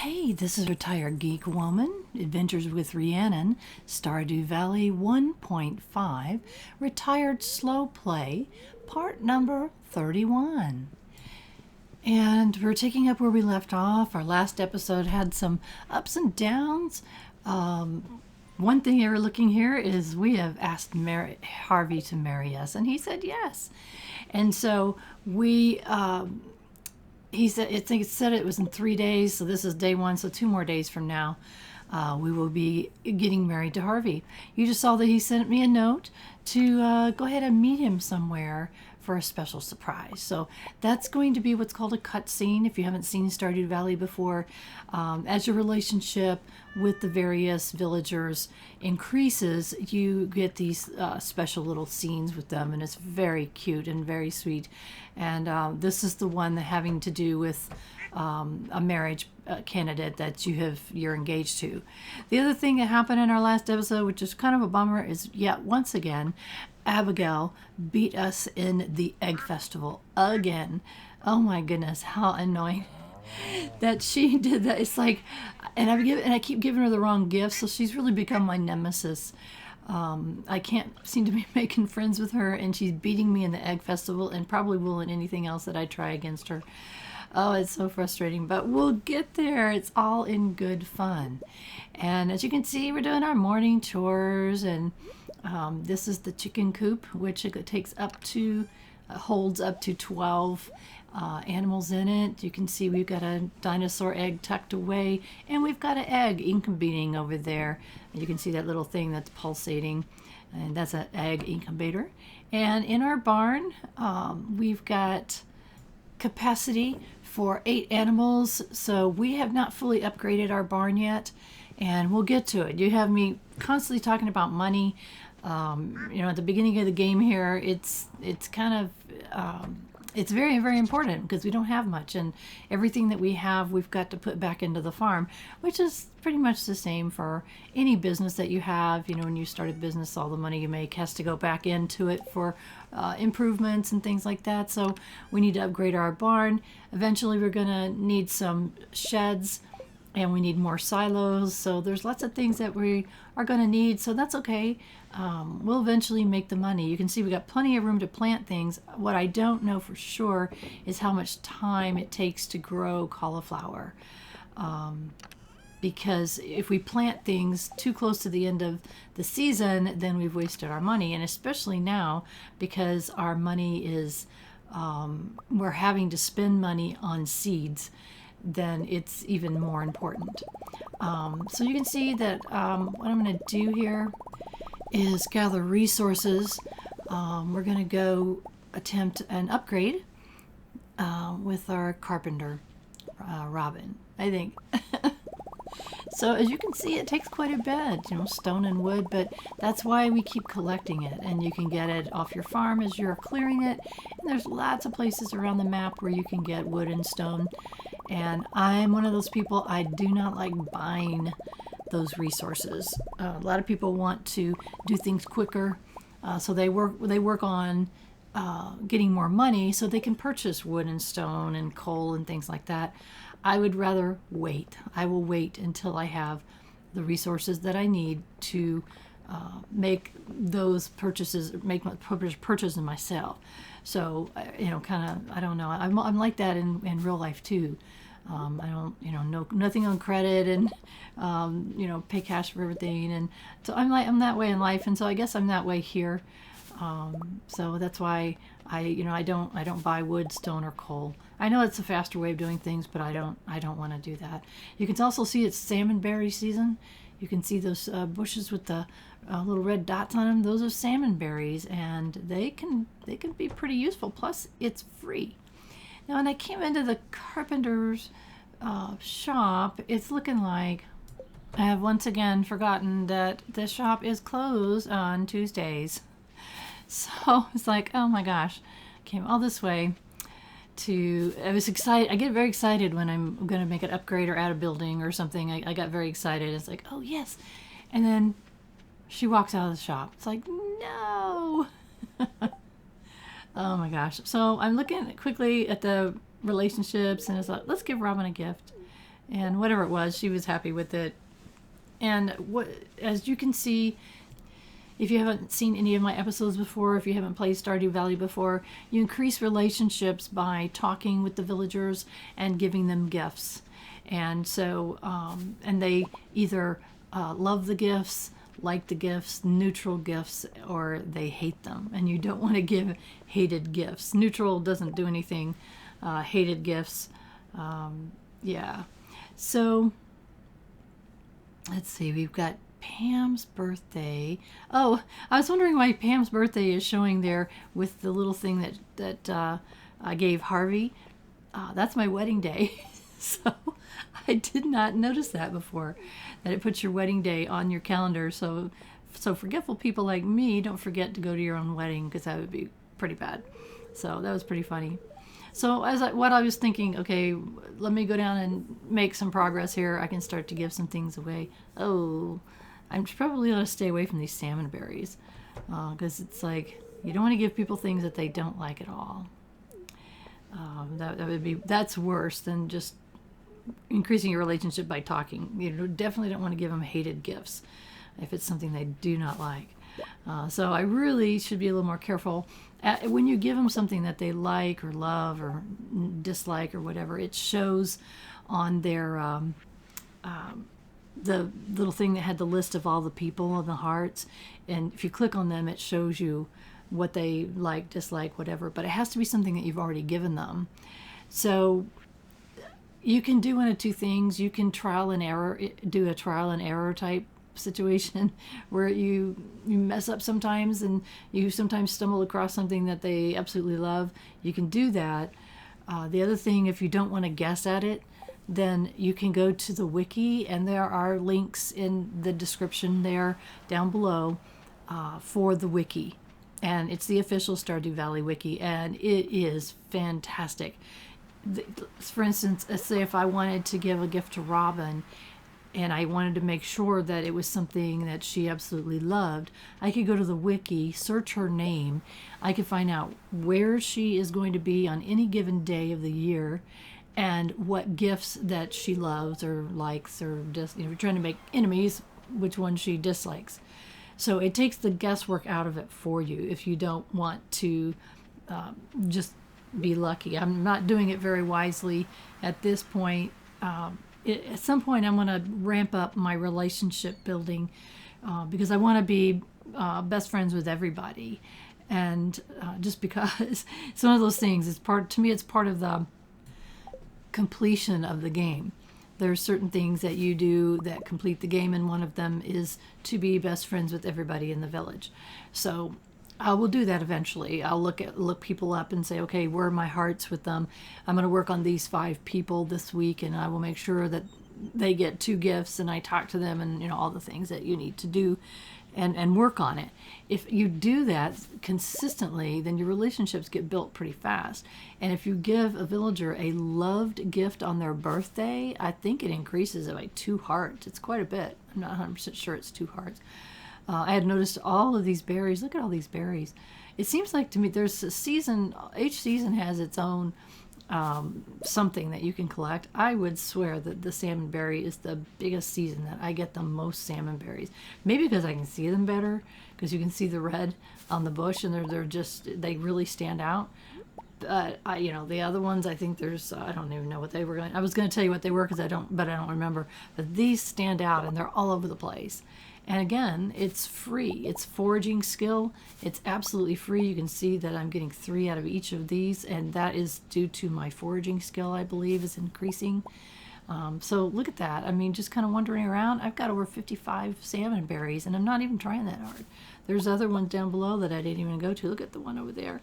Hey, this is Retired Geek Woman, Adventures with Rhiannon, Stardew Valley 1.5, Retired Slow Play, part number 31. And we're taking up where we left off. Our last episode had some ups and downs. One thing you're looking here is we have asked Harvey to marry us, and he said yes. And so he said, I think it said it was in 3 days, so this is day one, so 2 more days from now, we will be getting married to Harvey. You just saw that he sent me a note to go ahead and meet him somewhere for a special surprise. So that's going to be what's called a cutscene. If you haven't seen Stardew Valley before, as your relationship with the various villagers increases, you get these special little scenes with them, and it's very cute and very sweet. And this is the one that having to do with a marriage candidate that you're engaged to. The other thing that happened in our last episode, which is kind of a bummer, is yet once again Abigail beat us in the egg festival again. Oh my goodness, how annoying that she did that. It's like, and I keep giving her the wrong gifts, so she's really become my nemesis. I can't seem to be making friends with her, and she's beating me in the egg festival, and probably will in anything else that I try against her. Oh, it's so frustrating, but we'll get there. It's all in good fun. And as you can see, we're doing our morning chores, and this is the chicken coop, which it takes holds up to 12 animals in it. You can see we've got a dinosaur egg tucked away, and we've got an egg incubating over there. You can see that little thing that's pulsating, and that's an egg incubator. And in our barn, we've got capacity for 8 animals, so we have not fully upgraded our barn yet, and we'll get to it. You have me constantly talking about money. At the beginning of the game here, it's kind of it's very, very important because we don't have much, and everything that we have we've got to put back into the farm, which is pretty much the same for any business that you have. When you start a business, all the money you make has to go back into it for improvements and things like that. So we need to upgrade our barn. Eventually we're going to need some sheds, and we need more silos. So there's lots of things that we are going to need, so that's okay. We'll eventually make the money. You can see we got plenty of room to plant things. What I don't know for sure is how much time it takes to grow cauliflower. Because if we plant things too close to the end of the season, then we've wasted our money. And especially now, because our money is, we're having to spend money on seeds, then it's even more important. So you can see that what I'm going to do here is gather resources. We're going to go attempt an upgrade with our carpenter, Robin, I think. So as you can see, it takes quite a bit, stone and wood, but that's why we keep collecting it, and you can get it off your farm as you're clearing it. And there's lots of places around the map where you can get wood and stone. And I'm one of those people, I do not like buying those resources. A lot of people want to do things quicker, so they work on getting more money so they can purchase wood and stone and coal and things like that. I would rather wait. I will wait until I have the resources that I need to make those purchases, make my purchases myself. So, kind of, I don't know. I'm like that in real life too. I don't, nothing on credit, and pay cash for everything, and so I'm that way in life, and so I guess I'm that way here. So that's why I don't buy wood, stone, or coal. I know it's a faster way of doing things, but I don't want to do that. You can also see it's salmonberry season. You can see those bushes with the little red dots on them. Those are salmon berries, and they can be pretty useful. Plus, it's free. Now, when I came into the carpenter's shop, it's looking like I have once again forgotten that the shop is closed on Tuesdays. So it's like, oh my gosh, came all this way I was excited. I get very excited when I'm going to make an upgrade or add a building or something. I got very excited. It's like, oh yes. And then she walks out of the shop. It's like, no. Oh my gosh. So I'm looking quickly at the relationships, and it's like, let's give Robin a gift. And whatever it was, she was happy with it. And as you can see, if you haven't seen any of my episodes before, if you haven't played Stardew Valley before, you increase relationships by talking with the villagers and giving them gifts. And so, and they either love the gifts, like the gifts, neutral gifts, or they hate them. And you don't want to give hated gifts. Neutral doesn't do anything. Hated gifts, yeah. So, let's see, we've got Pam's birthday. Oh, I was wondering why Pam's birthday is showing there with the little thing that I gave Harvey. That's my wedding day. So I did not notice that before, that it puts your wedding day on your calendar. So forgetful people like me, don't forget to go to your own wedding, because that would be pretty bad. So that was pretty funny. So what I was thinking, okay, let me go down and make some progress here. I can start to give some things away. Oh, I'm probably going to stay away from these salmon berries, because it's like, you don't want to give people things that they don't like at all. That's worse than just increasing your relationship by talking. You definitely don't want to give them hated gifts if it's something they do not like. So I really should be a little more careful. When you give them something that they like or love or dislike or whatever, it shows on their the little thing that had the list of all the people and the hearts. And if you click on them, it shows you what they like, dislike, whatever. But it has to be something that you've already given them. So you can do one of two things. You can do a trial and error type situation where you mess up sometimes, and you sometimes stumble across something that they absolutely love. You can do that. The other thing, if you don't want to guess at it, then you can go to the wiki, and there are links in the description there down below for the wiki. And it's the official Stardew Valley wiki, and it is fantastic. For instance, let's say if I wanted to give a gift to Robin, and I wanted to make sure that it was something that she absolutely loved, I could go to the wiki, search her name. I could find out where she is going to be on any given day of the year, and what gifts that she loves or likes, or just, if you're trying to make enemies, which one she dislikes. So it takes the guesswork out of it for you if you don't want to just be lucky. I'm not doing it very wisely at this point. At some point I'm going to ramp up my relationship building, because I want to be best friends with everybody. And just because it's one of those things, it's part of the completion of the game. There are certain things that you do that complete the game, and one of them is to be best friends with everybody in the village. So I will do that eventually. I'll look people up and say, okay, where are my hearts with them? I'm going to work on these 5 people this week, and I will make sure that they get 2 gifts, and I talk to them, and all the things that you need to do, and work on it. If you do that consistently, then your relationships get built pretty fast. And if you give a villager a loved gift on their birthday, I think it increases it by 2 hearts. It's quite a bit. I'm not 100% sure it's 2 hearts. I had noticed all of these berries. Look at all these berries. It seems like to me there's a season, each season has its own something that you can collect. I would swear that the salmon berry is the biggest season that I get the most salmon berries. Maybe because I can see them better, because you can see the red on the bush, and they really stand out. But the other ones, I think I don't even know what they were going. I was going to tell you what they were, but I don't remember. But these stand out, and they're all over the place. And again, it's free. It's foraging skill. It's absolutely free. You can see that I'm getting 3 out of each of these, and that is due to my foraging skill, I believe, is increasing. So look at that. I mean, just kind of wandering around. I've got over 55 salmon berries, and I'm not even trying that hard. There's other ones down below that I didn't even go to. Look at the one over there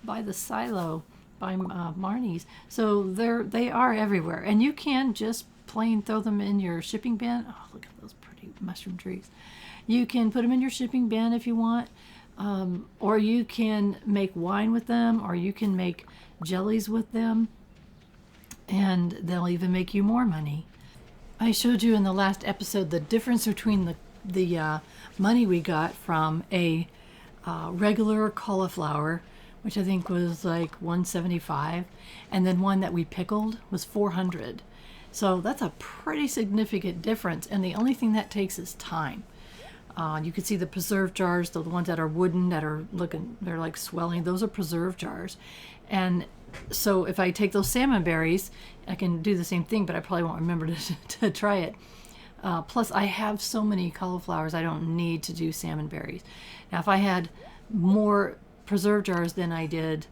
by the silo, by Marnie's. So they are everywhere, and you can just plain throw them in your shipping bin. Oh, look at those pretty mushroom trees. You can put them in your shipping bin if you want, or you can make wine with them, or you can make jellies with them, and they'll even make you more money. I showed you in the last episode the difference between the money we got from a regular cauliflower, which I think was like $175, and then one that we pickled was $400. So that's a pretty significant difference, and the only thing that takes is time. You can see the preserve jars, the ones that are wooden, that are looking, they're like swelling. Those are preserve jars. And so if I take those salmon berries, I can do the same thing, but I probably won't remember to try it. Plus, I have so many cauliflowers, I don't need to do salmon berries. Now, if I had more preserve jars than I did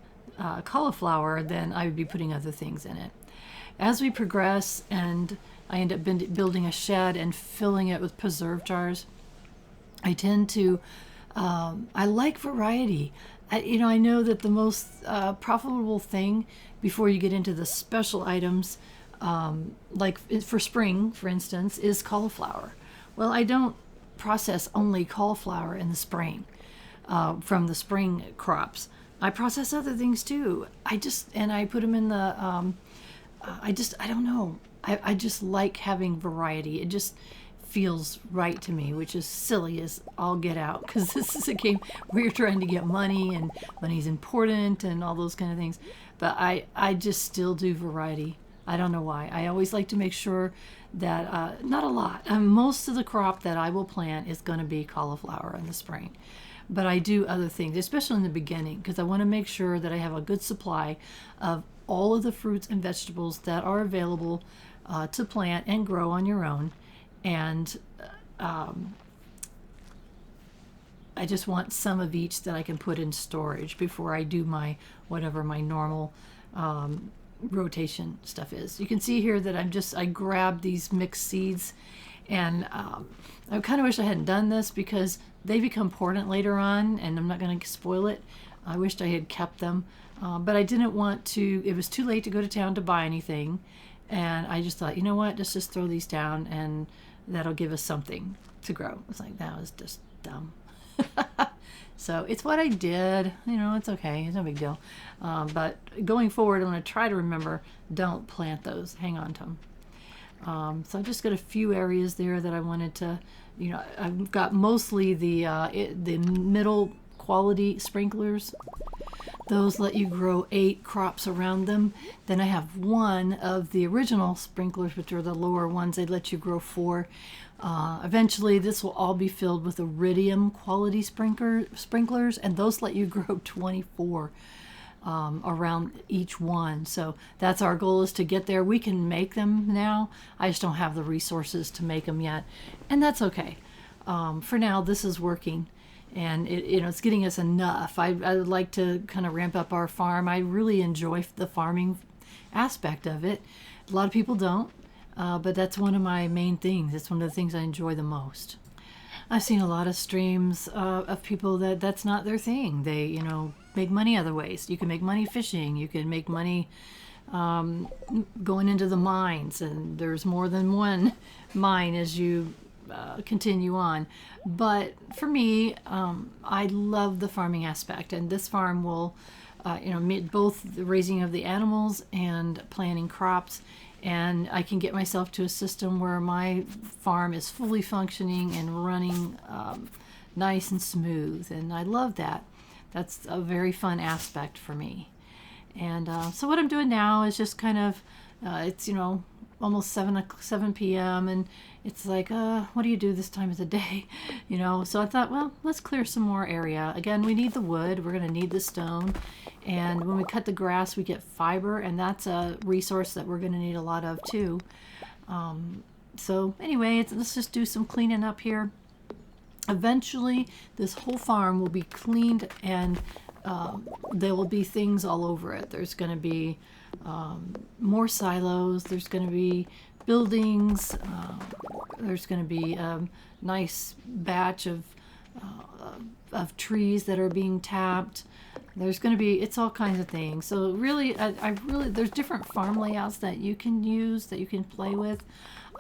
cauliflower, then I would be putting other things in it. As we progress, and I end up building a shed and filling it with preserve jars, I tend to, I like variety. I know that the most profitable thing before you get into the special items, like for spring, for instance, is cauliflower. Well, I don't process only cauliflower in the spring, from the spring crops. I process other things too. And I put them in the, I don't know. I just like having variety. It just feels right to me, which is silly as all get out, because this is a game where you're trying to get money, and money's important and all those kind of things. But I just still do variety. I don't know why. I always like to make sure that, not a lot, most of the crop that I will plant is going to be cauliflower in the spring. But I do other things, especially in the beginning, because I want to make sure that I have a good supply of all of the fruits and vegetables that are available to plant and grow on your own. And I just want some of each that I can put in storage before I do my whatever my normal rotation stuff is. You can see here that I grabbed these mixed seeds, and I kind of wish I hadn't done this because they become important later on, and I'm not going to spoil it. I wished I had kept them, but I didn't want to. It was too late to go to town to buy anything, and I just thought, you know what, let's just throw these down, and that'll give us something to grow. It's like, that was just dumb. So it's what I did. It's okay. It's no big deal. But going forward, I'm going to try to remember, don't plant those. Hang on to them. So I've just got a few areas there that I wanted to, I've got mostly the middle quality sprinklers. Those let you grow 8 crops around them. Then I have one of the original sprinklers, which are the lower ones. They let you grow 4. Eventually, this will all be filled with iridium quality sprinklers, and those let you grow 24 around each one. So that's our goal, is to get there. We can make them now. I just don't have the resources to make them yet, and that's okay. For now, this is working. And it's getting us enough. I would like to kind of ramp up our farm. I really enjoy the farming aspect of it. A lot of people don't, but that's one of my main things. It's one of the things I enjoy the most. I've seen a lot of streams of people that's not their thing. They, make money other ways. You can make money fishing. You can make money going into the mines, and there's more than one mine as you continue on. But for me, I love the farming aspect, and this farm will meet both the raising of the animals and planting crops, and I can get myself to a system where my farm is fully functioning and running nice and smooth, and I love that. That's a very fun aspect for me. And so what I'm doing now is just kind of it's almost 7 p.m. and it's like, what do you do this time of the day? So I thought, well, let's clear some more area. Again, we need the wood. We're going to need the stone. And when we cut the grass, we get fiber, and that's a resource that we're going to need a lot of too. So anyway, let's just do some cleaning up here. Eventually, this whole farm will be cleaned, and there will be things all over it. There's going to be more silos. There's going to be buildings. There's going to be a nice batch of trees that are being tapped. There's going to be, it's all kinds of things. So really, there's different farm layouts that you can use, that you can play with.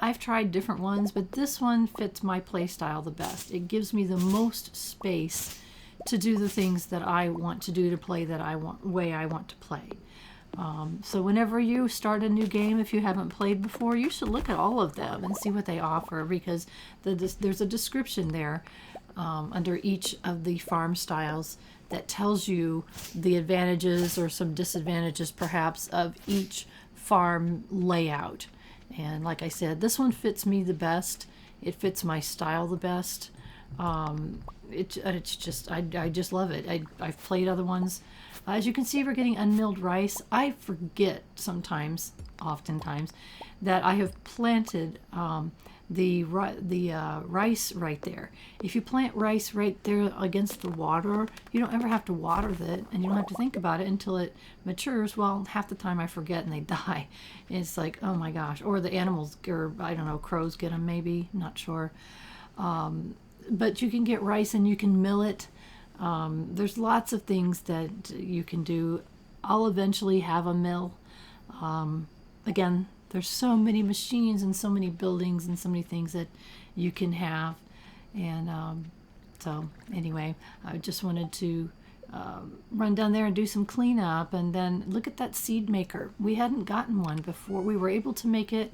I've tried different ones, but this one fits my play style the best. It gives me the most space to do the things that I want to do, to play way I want to play. So whenever you start a new game, if you haven't played before, you should look at all of them and see what they offer, because there's a description there under each of the farm styles that tells you the advantages or some disadvantages perhaps of each farm layout. And like I said, this one fits me the best. It fits my style the best. It's just, I just love it. I've played other ones. As you can see, we're getting unmilled rice. I forget sometimes, oftentimes, that I have planted the rice right there. If you plant rice right there against the water, you don't ever have to water it, and you don't have to think about it until it matures. Well, half the time I forget and they die. It's like, oh my gosh. Or the animals, or I don't know, crows get them maybe, not sure. But you can get rice and you can mill it. There's lots of things that you can do. I'll eventually have a mill. Again, there's so many machines and so many buildings and so many things that you can have. And so anyway, I just wanted to run down there and do some cleanup. And then look at that seed maker. We hadn't gotten one before. We were able to make it,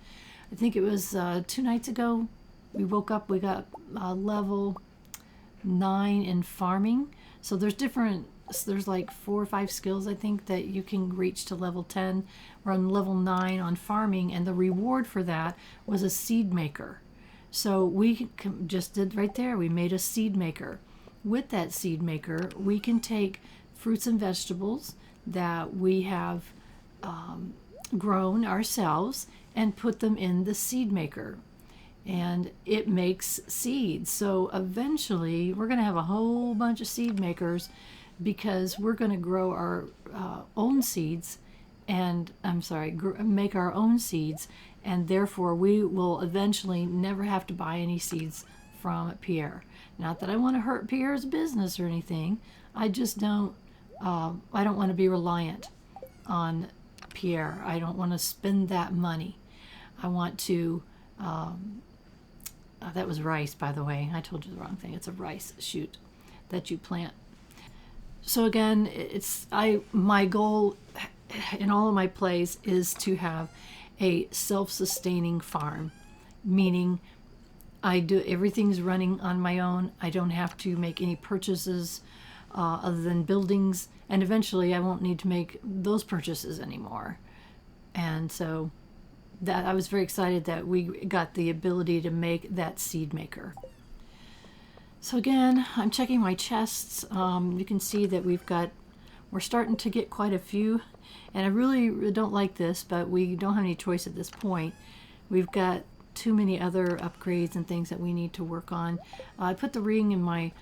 I think it was 2 nights ago. We woke up, we got level 9 in farming. So there's like 4 or 5 skills, I think, that you can reach to level 10. We're on level 9 on farming, and the reward for that was a seed maker. So we just did right there, we made a seed maker. With that seed maker, we can take fruits and vegetables that we have grown ourselves and put them in the seed maker. And it makes seeds. So eventually we're going to have a whole bunch of seed makers, because we're going to grow our own seeds, and make our own seeds, and therefore we will eventually never have to buy any seeds from Pierre. Not that I want to hurt Pierre's business or anything. I just don't I don't want to be reliant on Pierre. I don't want to spend that money. I want to that was rice, by the way. I told you the wrong thing. It's a rice shoot that you plant. So again, my goal in all of my plays is to have a self-sustaining farm, meaning everything's running on my own. I don't have to make any purchases other than buildings, and eventually I won't need to make those purchases anymore. And so that I was very excited that we got the ability to make that seed maker. So again, I'm checking my chests. You can see that we're starting to get quite a few, and I really don't like this, but we don't have any choice at this point. We've got too many other upgrades and things that we need to work on. I put the ring in my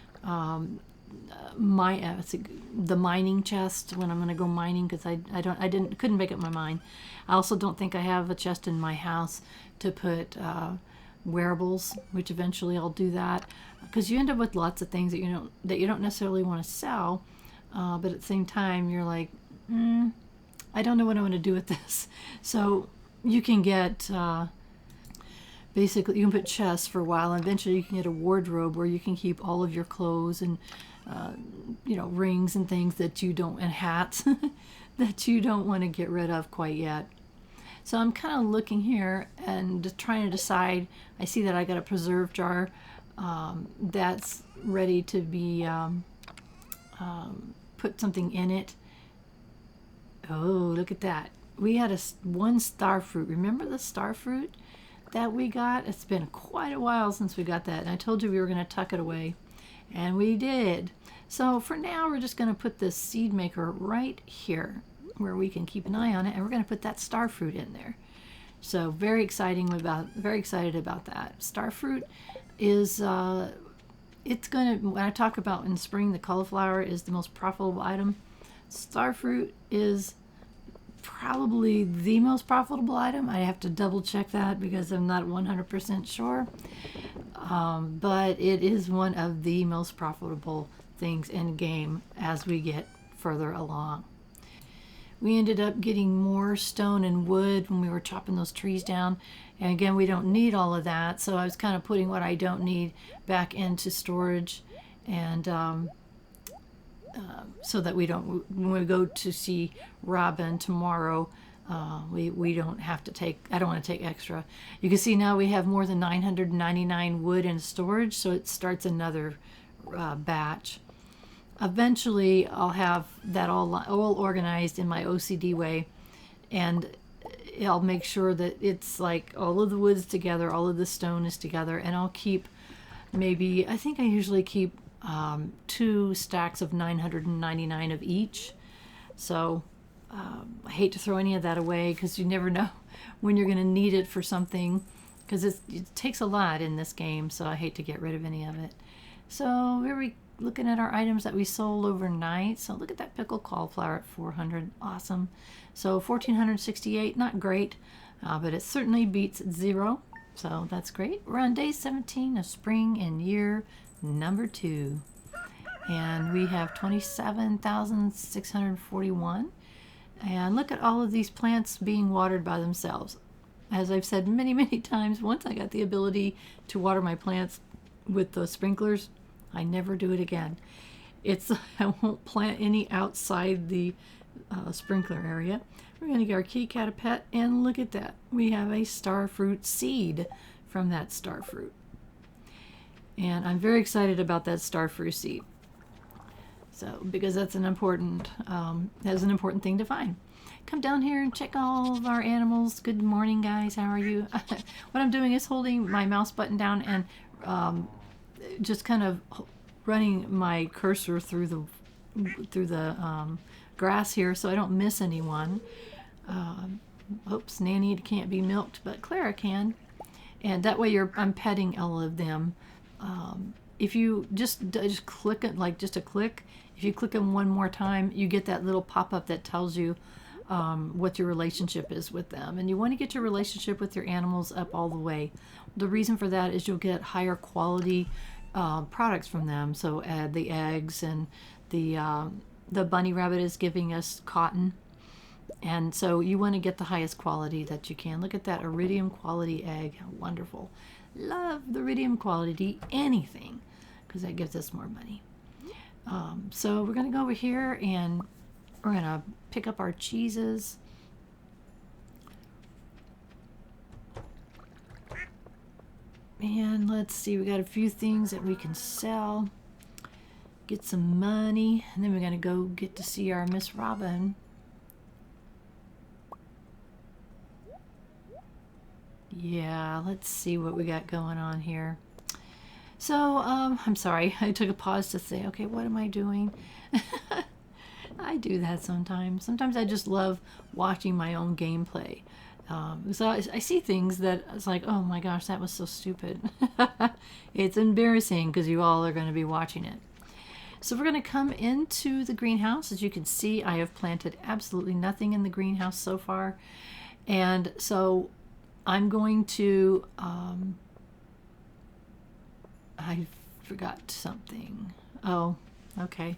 the mining chest when I'm going to go mining, because I couldn't make up my mind. I also don't think I have a chest in my house to put wearables, which eventually I'll do that, because you end up with lots of things that you don't necessarily want to sell, but at the same time you're like, I don't know what I want to do with this. So you can get basically you can put chests for a while, and eventually you can get a wardrobe where you can keep all of your clothes and rings and things that you don't, and hats that you don't want to get rid of quite yet. So I'm kind of looking here and trying to decide. I see that I got a preserve jar that's ready to be put something in it. Oh, look at that. We had one starfruit. Remember the starfruit that we got? It's been quite a while since we got that, and I told you we were going to tuck it away, and we did. So for now, we're just going to put this seed maker right here where we can keep an eye on it, and we're going to put that starfruit in there. So very excited about that. Starfruit is it's going to, when I talk about in spring, the cauliflower is the most profitable item. Starfruit is probably the most profitable item. I have to double check that because I'm not 100% sure. But it is one of the most profitable things in game as we get further along. We ended up getting more stone and wood when we were chopping those trees down. And again, we don't need all of that. So I was kind of putting what I don't need back into storage. And so that we don't, when we go to see Robin tomorrow, we don't have to take, I don't want to take extra. You can see now we have more than 999 wood in storage. So it starts another batch. Eventually I'll have that all organized in my OCD way, and I'll make sure that it's like all of the wood's together, all of the stone is together, and I'll keep maybe, I think I usually keep 2 stacks of 999 of each. So I hate to throw any of that away because you never know when you're going to need it for something, because it takes a lot in this game, so I hate to get rid of any of it. So here we looking at our items that we sold overnight. So look at that pickled cauliflower at 400, awesome. So 1468, not great, but it certainly beats 0, so that's great. We're on day 17 of spring in year number 2, and we have 27,641. And look at all of these plants being watered by themselves. As I've said many, many times, once I got the ability to water my plants with the sprinklers, I never do it again. I won't plant any outside the sprinkler area. We're going to get our kitty cat a pet, and look at that. We have a starfruit seed from that starfruit. And I'm very excited about that starfruit seed. So, because that's an important thing to find. Come down here and check all of our animals. Good morning, guys. How are you? What I'm doing is holding my mouse button down and just kind of running my cursor through the grass here so I don't miss anyone. Oops, Nanny can't be milked, but Clara can. And that way I'm petting all of them. If you just click it, like just a click, if you click them one more time, you get that little pop-up that tells you what your relationship is with them. And you want to get your relationship with your animals up all the way. The reason for that is you'll get higher quality products from them. So the eggs, and the bunny rabbit is giving us cotton. And so you want to get the highest quality that you can. Look at that iridium quality egg. How wonderful. Love the iridium quality anything, because that gives us more money. So we're going to go over here and we're going to pick up our cheeses. And let's see, we got a few things that we can sell. Get some money, and then we're going to go get to see our Miss Robin. Yeah, let's see what we got going on here. So, I'm sorry, I took a pause to say, okay, what am I doing? I do that sometimes. Sometimes I just love watching my own gameplay. So I see things that it's like, oh my gosh, that was so stupid. It's embarrassing because you all are going to be watching it. So we're going to come into the greenhouse. As you can see, I have planted absolutely nothing in the greenhouse so far. And so I'm going to, I forgot something. Oh, okay.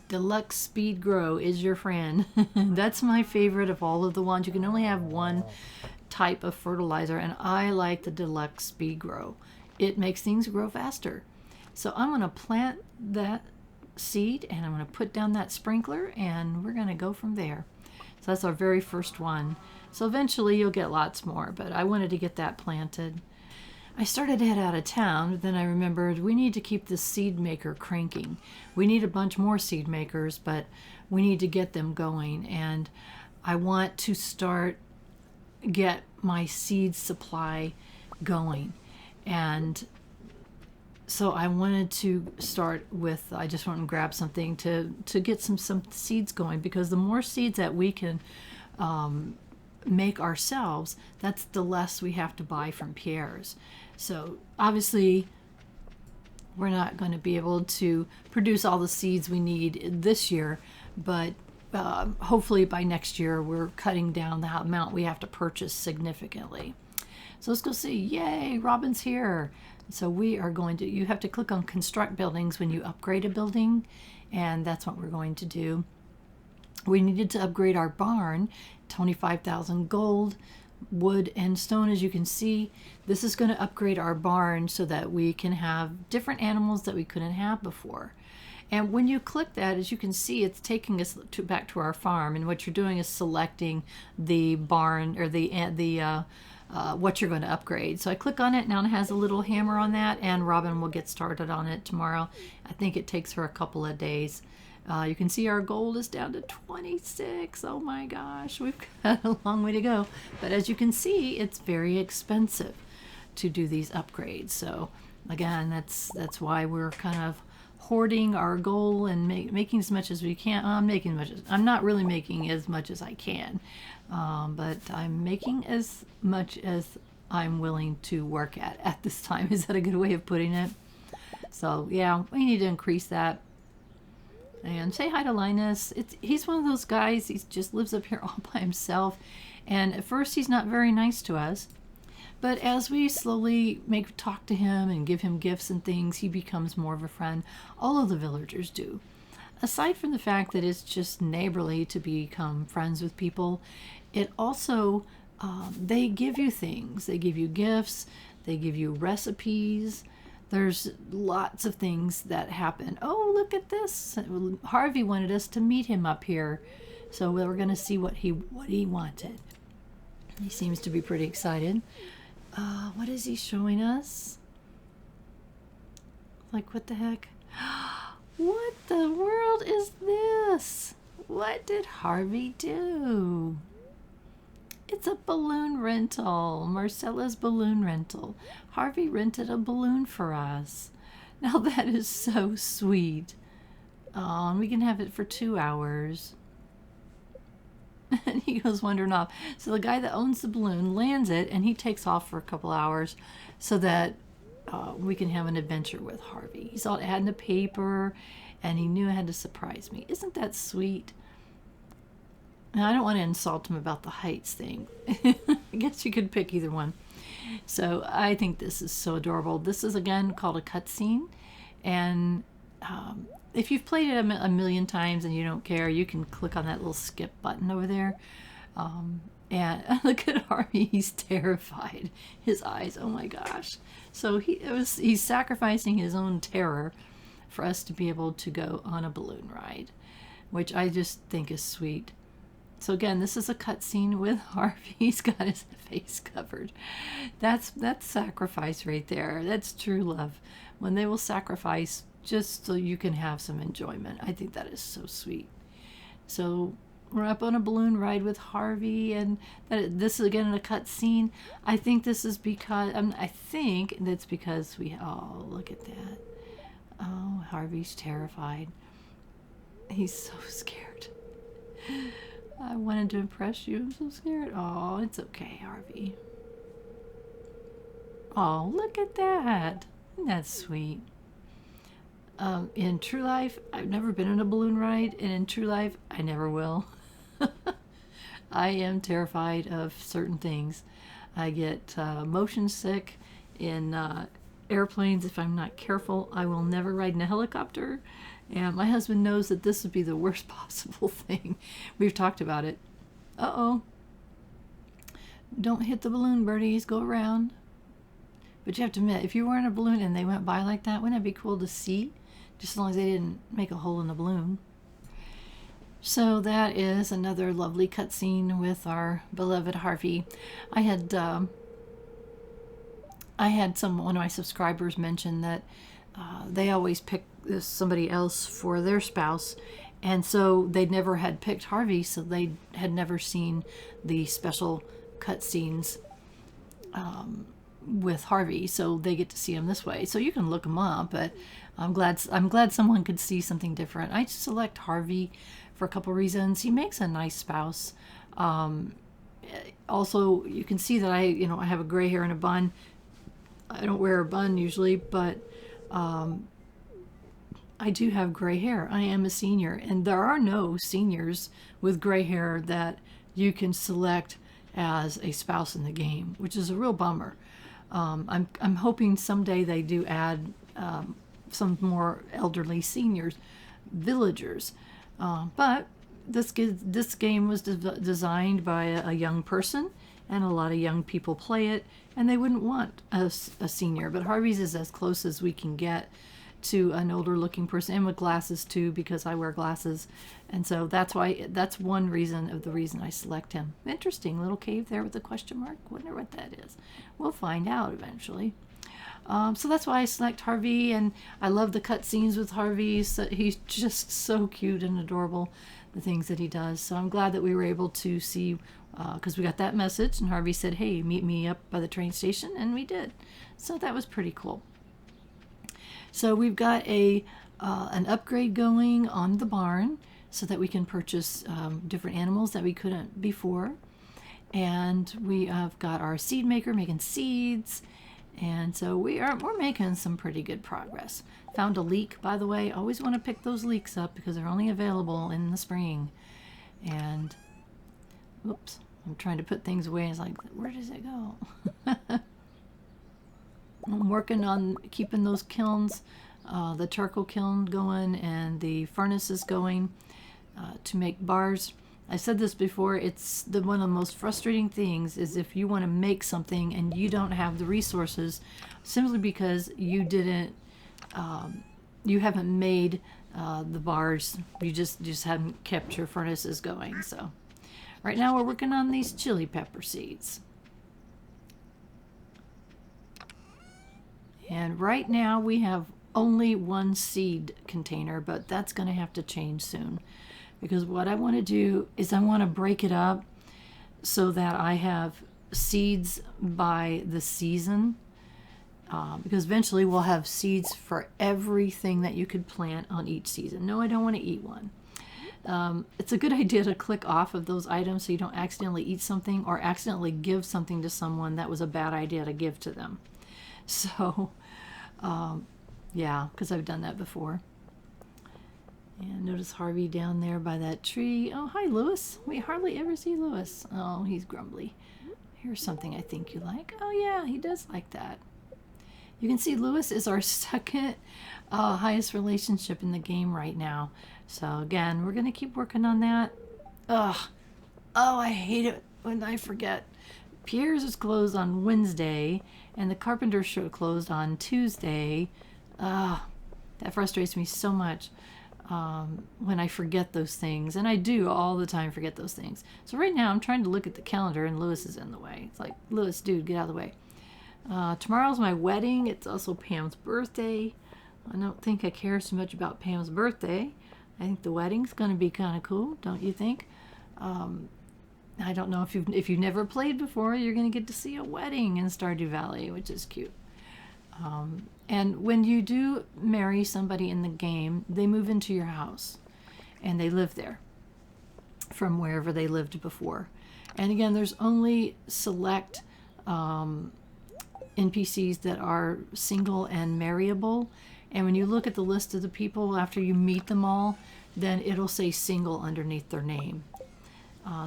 Deluxe Speed Grow is your friend. That's my favorite of all of the ones. You can only have one type of fertilizer, and I like the Deluxe Speed Grow. It makes things grow faster. So I'm going to plant that seed, and I'm going to put down that sprinkler, and we're going to go from there. So that's our very first one. So eventually you'll get lots more, but I wanted to get that planted. I started to head out of town, but then I remembered we need to keep this seed maker cranking. We need a bunch more seed makers, but we need to get them going. And I want to get my seed supply going. And so I wanted to start with, I just went and grabbed something to get some seeds going, because the more seeds that we can make ourselves, that's the less we have to buy from Pierre's. So obviously we're not going to be able to produce all the seeds we need this year, but hopefully by next year we're cutting down the amount we have to purchase significantly. So let's go see. Yay, Robin's here. So we are going to, you have to click on construct buildings when you upgrade a building, and that's what we're going to do. We needed to upgrade our barn, 25,000 gold, wood and stone. As you can see, this is going to upgrade our barn so that we can have different animals that we couldn't have before. And when you click that, as you can see, it's taking us back to our farm, and what you're doing is selecting the barn, or what you're going to upgrade. So I click on it, now it has a little hammer on that, and Robin will get started on it tomorrow. I think it takes her a couple of days. You can see our gold is down to 26. Oh my gosh, we've got a long way to go. But as you can see, it's very expensive to do these upgrades. So again, that's why we're kind of hoarding our goal and making as much as we can. I'm not really making as much as I can, but I'm making as much as I'm willing to work at this time. Is that a good way of putting it? So yeah, we need to increase that. And say hi to Linus. He's one of those guys, he just lives up here all by himself. And at first he's not very nice to us. But as we slowly talk to him and give him gifts and things, he becomes more of a friend. All of the villagers do. Aside from the fact that it's just neighborly to become friends with people, it also, they give you things. They give you gifts. They give you recipes. There's lots of things that happen. Oh, look at this. Harvey wanted us to meet him up here. So we're going to see what he wanted. He seems to be pretty excited. What is he showing us? Like, what the heck? What the world is this? What did Harvey do? It's a balloon rental. Marcella's balloon rental. Harvey rented a balloon for us. Now that is so sweet. Oh, and we can have it for 2 hours. And he goes wandering off. So the guy that owns the balloon lands it, and he takes off for a couple hours so that we can have an adventure with Harvey. He saw it had in the paper, and he knew it had to surprise me. Isn't that sweet? Now, I don't want to insult him about the heights thing. I guess you could pick either one. So I think this is so adorable. This is, again, called a cutscene. And if you've played it a million times and you don't care, you can click on that little skip button over there. And look at Harvey. He's terrified. His eyes, oh my gosh. So he's sacrificing his own terror for us to be able to go on a balloon ride, which I just think is sweet. So again, this is a cutscene with Harvey. He's got his face covered. That's sacrifice right there. That's true love. When they will sacrifice just so you can have some enjoyment. I think that is so sweet. So we're up on a balloon ride with Harvey, and this is again a cutscene. I think this is because I think that's because oh, look at that. Oh, Harvey's terrified. He's so scared. I wanted to impress you. I'm so scared. Oh, it's okay, Harvey. Oh, look at that. Isn't that sweet? In true life, I've never been on a balloon ride, and in true life, I never will. I am terrified of certain things. I get motion sick in airplanes if I'm not careful. I will never ride in a helicopter. And my husband knows that this would be the worst possible thing. We've talked about it. Uh-oh. Don't hit the balloon, birdies. Go around. But you have to admit, if you were in a balloon and they went by like that, wouldn't that be cool to see? Just as long as they didn't make a hole in the balloon. So that is another lovely cutscene with our beloved Harvey. I had one of my subscribers mention that they always pick somebody else for their spouse, and so they never had picked Harvey, so they had never seen the special cutscenes with Harvey, so they get to see him this way. So you can look him up, but I'm glad someone could see something different. I select Harvey for a couple reasons. He makes a nice spouse. Also, you can see that I have a gray hair and a bun. I don't wear a bun usually, but I do have gray hair. I am a senior, and there are no seniors with gray hair that you can select as a spouse in the game, which is a real bummer. I'm hoping someday they do add some more elderly seniors, villagers. But this game was designed by a young person, and a lot of young people play it, and they wouldn't want a senior. But Harvey's is as close as we can get to an older looking person, and with glasses too, because I wear glasses. And so that's one reason of the reason I select him. Interesting little cave there with a question mark. Wonder what that is. We'll find out eventually. So that's why I select Harvey, and I love the cutscenes with Harvey. So he's just so cute and adorable, the things that he does. So I'm glad that we were able to see, because we got that message, and Harvey said, hey, meet me up by the train station, and we did. So that was pretty cool. So we've got an upgrade going on the barn so that we can purchase different animals that we couldn't before. And we have got our seed maker making seeds. And so we're making some pretty good progress. Found a leek, by the way. Always want to pick those leeks up because they're only available in the spring. And, oops, I'm trying to put things away. It's like, where does it go? I'm working on keeping those kilns, the charcoal kiln going and the furnaces going to make bars. I said this before, it's one of the most frustrating things is if you want to make something and you don't have the resources simply because you didn't, you haven't made the bars, you just haven't kept your furnaces going. So right now we're working on these chili pepper seeds. And right now we have only one seed container, but that's going to have to change soon. Because what I want to do is I want to break it up so that I have seeds by the season. Because eventually we'll have seeds for everything that you could plant on each season. No, I don't want to eat one. It's a good idea to click off of those items so you don't accidentally eat something or accidentally give something to someone that was a bad idea to give to them. So, yeah, because I've done that before. And notice Harvey down there by that tree. Oh, hi, Lewis. We hardly ever see Lewis. Oh, he's grumbly. Here's something I think you like. Oh, yeah, he does like that. You can see Lewis is our second highest relationship in the game right now. So, again, we're going to keep working on that. Ugh. Oh, I hate it when I forget. Pierre's is closed on Wednesday, and the carpenter show closed on Tuesday. That frustrates me so much. When I forget those things, and I do all the time forget those things. So right now I'm trying to look at the calendar and Lewis is in the way. It's like, Lewis, dude, get out of the way. Tomorrow's my wedding. It's also Pam's birthday. I don't think I care so much about Pam's birthday. I think the wedding's going to be kind of cool, don't you think? I don't know if you've never played before, you're going to get to see a wedding in Stardew Valley, which is cute. And when you do marry somebody in the game, they move into your house and they live there from wherever they lived before. And again, there's only select NPCs that are single and marryable. And when you look at the list of the people after you meet them all, then it'll say single underneath their name.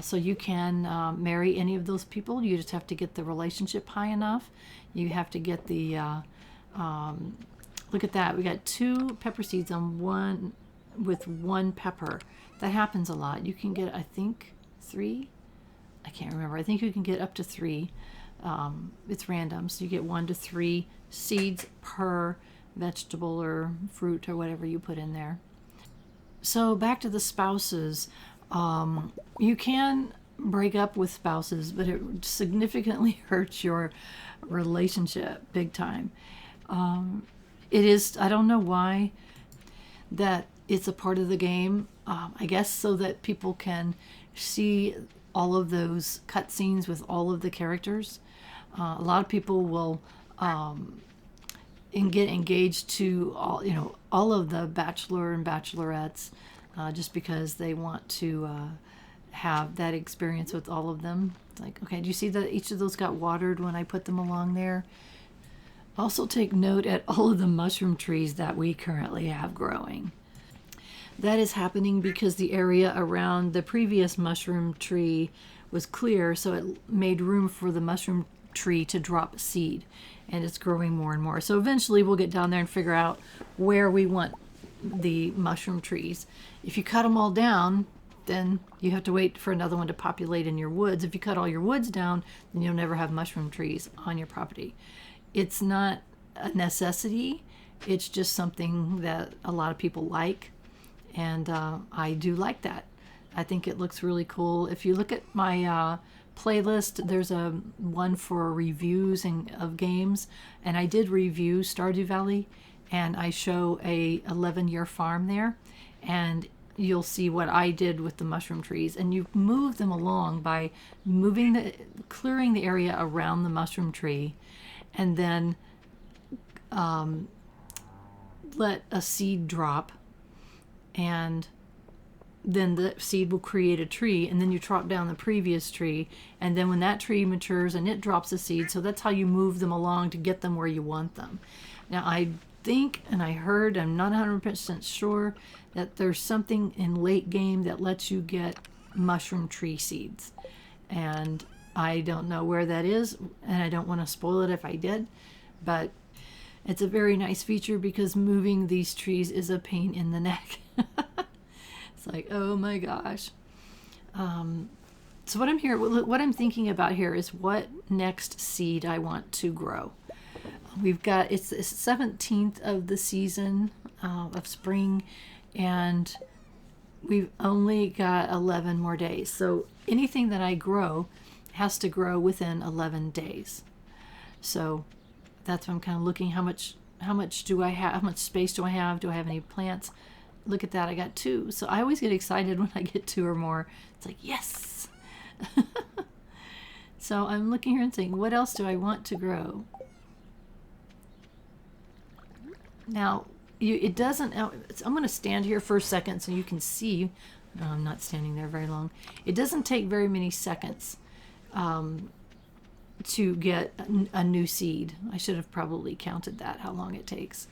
So you can marry any of those people. You just have to get the relationship high enough. You have to get the look at that. We got 2 pepper seeds on one with 1 pepper. That happens a lot. You can get, I think, 3. I can't remember. I think you can get up to 3. It's random, so you get 1 to 3 seeds per vegetable or fruit or whatever you put in there. So back to the spouses. You can break up with spouses, but it significantly hurts your relationship big time. It is, I don't know why, that it's a part of the game. I guess so that people can see all of those cutscenes with all of the characters. A lot of people will get engaged to all of the bachelor and bachelorettes just because they want to have that experience with all of them. It's like, okay, do you see that each of those got watered when I put them along there? Also take note at all of the mushroom trees that we currently have growing. That is happening because the area around the previous mushroom tree was clear, so it made room for the mushroom tree to drop seed, and it's growing more and more. So eventually we'll get down there and figure out where we want the mushroom trees. If you cut them all down, then you have to wait for another one to populate in your woods. If you cut all your woods down, then you'll never have mushroom trees on your property. It's not a necessity. It's just something that a lot of people like, and I do like that. I think it looks really cool. If you look at my playlist. There's a one for reviews of games, and I did review Stardew Valley, and I show a 11-year farm there, and you'll see what I did with the mushroom trees. And you move them along by clearing the area around the mushroom tree, and then let a seed drop, and then the seed will create a tree, and then you chop down the previous tree, and then when that tree matures and it drops a seed. So that's how you move them along to get them where you want them. Now I think, and I heard, I'm not 100% sure, that there's something in late game that lets you get mushroom tree seeds, and I don't know where that is, and I don't want to spoil it if I did, but it's a very nice feature because moving these trees is a pain in the neck. It's like, oh my gosh. So what I'm thinking about here is what next seed I want to grow. We've got, it's the 17th of the season of spring, and we've only got 11 more days. So anything that I grow has to grow within 11 days. So that's what I'm kind of looking, how much do I have, how much space do I have any plants? Look at that, I got 2. So I always get excited when I get 2 or more. It's like, yes. So I'm looking here and saying, what else do I want to grow? Now, it doesn't, I'm going to stand here for a second so you can see. No, I'm not standing there very long. It doesn't take very many seconds to get a new seed. I should have probably counted that, how long it takes.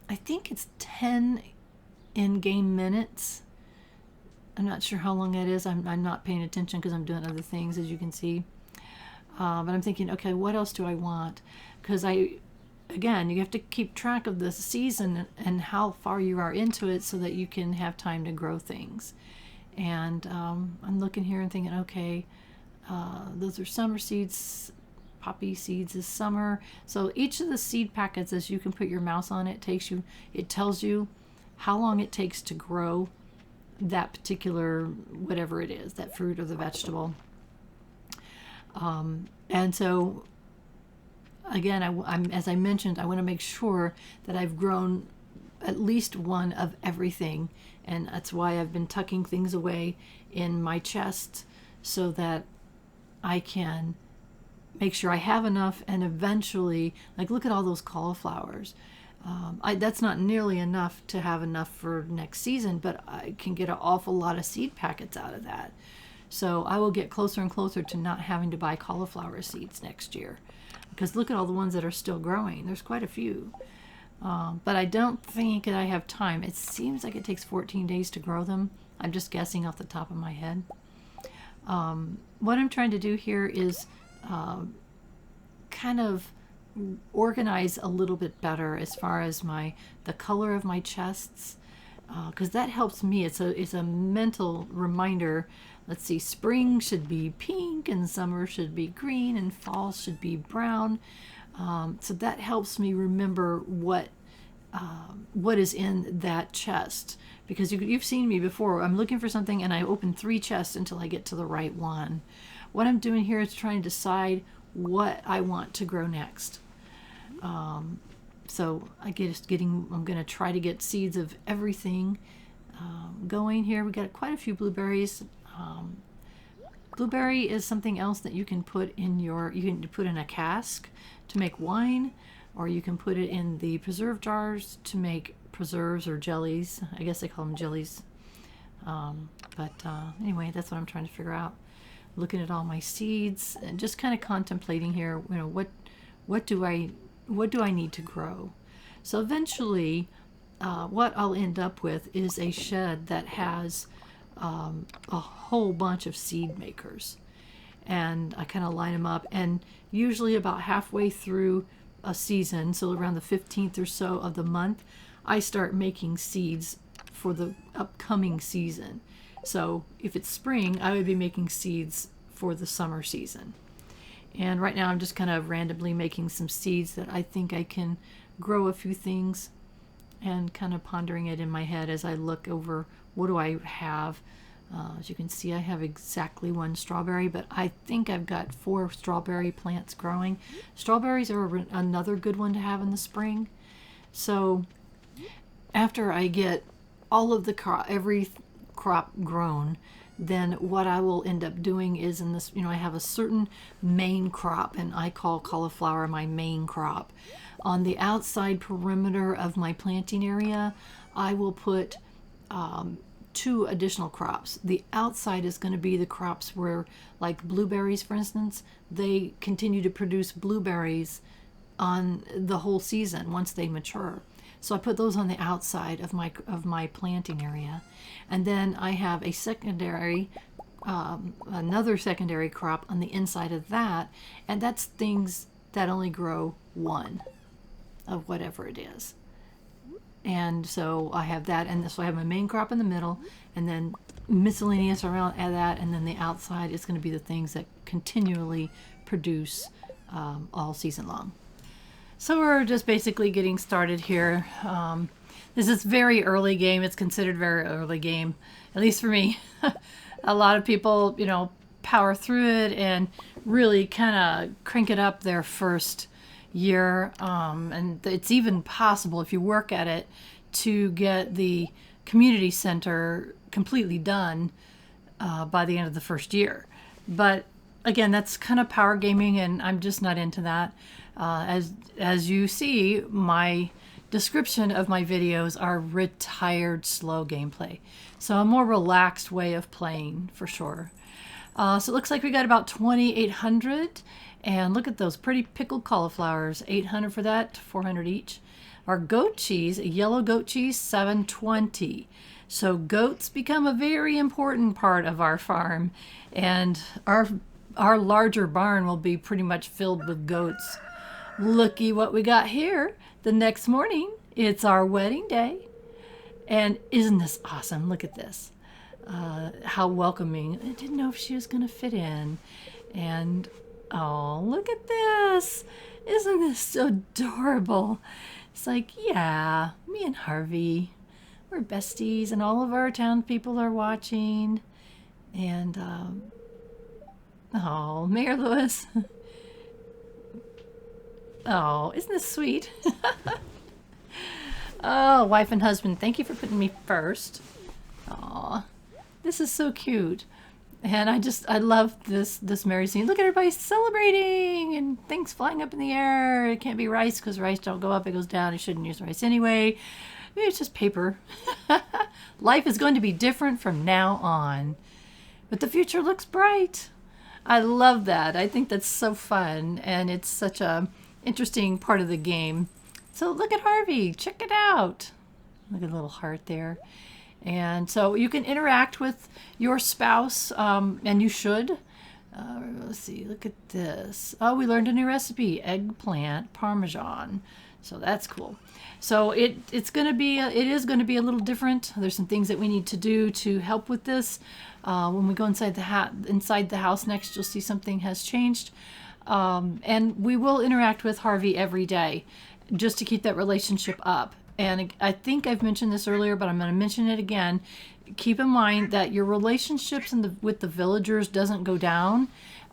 I think it's 10 in-game minutes. I'm not sure how long that is. I'm not paying attention because I'm doing other things, as you can see. But I'm thinking, okay, what else do I want? Because again, you have to keep track of the season and how far you are into it so that you can have time to grow things. And I'm looking here and thinking, okay, those are summer seeds. Poppy seeds is summer. So each of the seed packets, as you can put your mouse on it, it tells you how long it takes to grow that particular, whatever it is, that fruit or the vegetable. And so again, I'm as I mentioned, I want to make sure that I've grown at least one of everything, and that's why I've been tucking things away in my chest so that I can make sure I have enough, and eventually, like, look at all those cauliflowers. That's not nearly enough to have enough for next season, but I can get an awful lot of seed packets out of that. So I will get closer and closer to not having to buy cauliflower seeds next year, because look at all the ones that are still growing. There's quite a few. But I don't think that I have time. It seems like it takes 14 days to grow them. I'm just guessing off the top of my head. What I'm trying to do here is kind of organize a little bit better as far as the color of my chests, because that helps me. It's a mental reminder. Let's see, spring should be pink, and summer should be green, and fall should be brown. So that helps me remember what is in that chest, because you've seen me before. I'm looking for something and I open 3 chests until I get to the right one. What I'm doing here is trying to decide what I want to grow next. So I'm going to try to get seeds of everything going here. We got quite a few blueberries. Blueberry is something else that you can put in a cask to make wine, or you can put it in the preserve jars to make preserves or jellies. I guess they call them jellies. Anyway, that's what I'm trying to figure out. Looking at all my seeds and just kind of contemplating here, what do I need to grow? So eventually, what I'll end up with is a shed that has a whole bunch of seed makers, and I kind of line them up, and usually about halfway through a season, so around the 15th or so of the month, I start making seeds for the upcoming season. So if it's spring, I would be making seeds for the summer season. And right now I'm just kind of randomly making some seeds that I think I can grow a few things, and kind of pondering it in my head as I look over what do I have. As you can see, I have exactly 1 strawberry, but I think I've got 4 strawberry plants growing. Strawberries are another good one to have in the spring. So after I get all of the every crop grown, then what I will end up doing is in this, I have a certain main crop, and I call cauliflower my main crop. On the outside perimeter of my planting area, I will put 2 additional crops. The outside is going to be the crops where, like blueberries, for instance, they continue to produce blueberries on the whole season once they mature. So I put those on the outside of my planting area, and then I have a secondary, another secondary crop on the inside of that, and that's things that only grow 1 of whatever it is. And so I have that, and so I have my main crop in the middle, and then miscellaneous around that, and then the outside is going to be the things that continually produce all season long. So we're just basically getting started here. This is very early game. It's considered very early game, at least for me. A lot of people, power through it and really kind of crank it up their first year. And it's even possible, if you work at it, to get the community center completely done by the end of the first year. But again, that's kind of power gaming, and I'm just not into that. As you see, my description of my videos are retired slow gameplay. So a more relaxed way of playing for sure. So it looks like we got about 2,800, and look at those pretty pickled cauliflowers. 800 for that, 400 each. Our goat cheese, yellow goat cheese, 720. So goats become a very important part of our farm, and our larger barn will be pretty much filled with goats. Looky what we got here. The next morning, it's our wedding day. And isn't this awesome? Look at this. How welcoming. I didn't know if she was going to fit in. And, oh, look at this. Isn't this so adorable? It's like, yeah, me and Harvey, we're besties, and all of our town people are watching. And, oh, Mayor Lewis. Oh, isn't this sweet? Oh, wife and husband, thank you for putting me first. Aw, this is so cute. And I love this merry scene. Look at everybody celebrating and things flying up in the air. It can't be rice because rice don't go up, it goes down. You shouldn't use rice anyway. Maybe it's just paper. Life is going to be different from now on. But the future looks bright. I love that. I think that's so fun, and it's such a interesting part of the game. So look at Harvey, check it out. Look at the little heart there. And so you can interact with your spouse, and you should. Let's see, look at this. Oh, we learned a new recipe, eggplant parmesan. So that's cool. So it is going to be a little different. There's some things that we need to do to help with this. When we go inside the house next, you'll see something has changed. And we will interact with Harvey every day just to keep that relationship up. And I think I've mentioned this earlier, but I'm going to mention it again. Keep in mind that your relationships with the villagers doesn't go down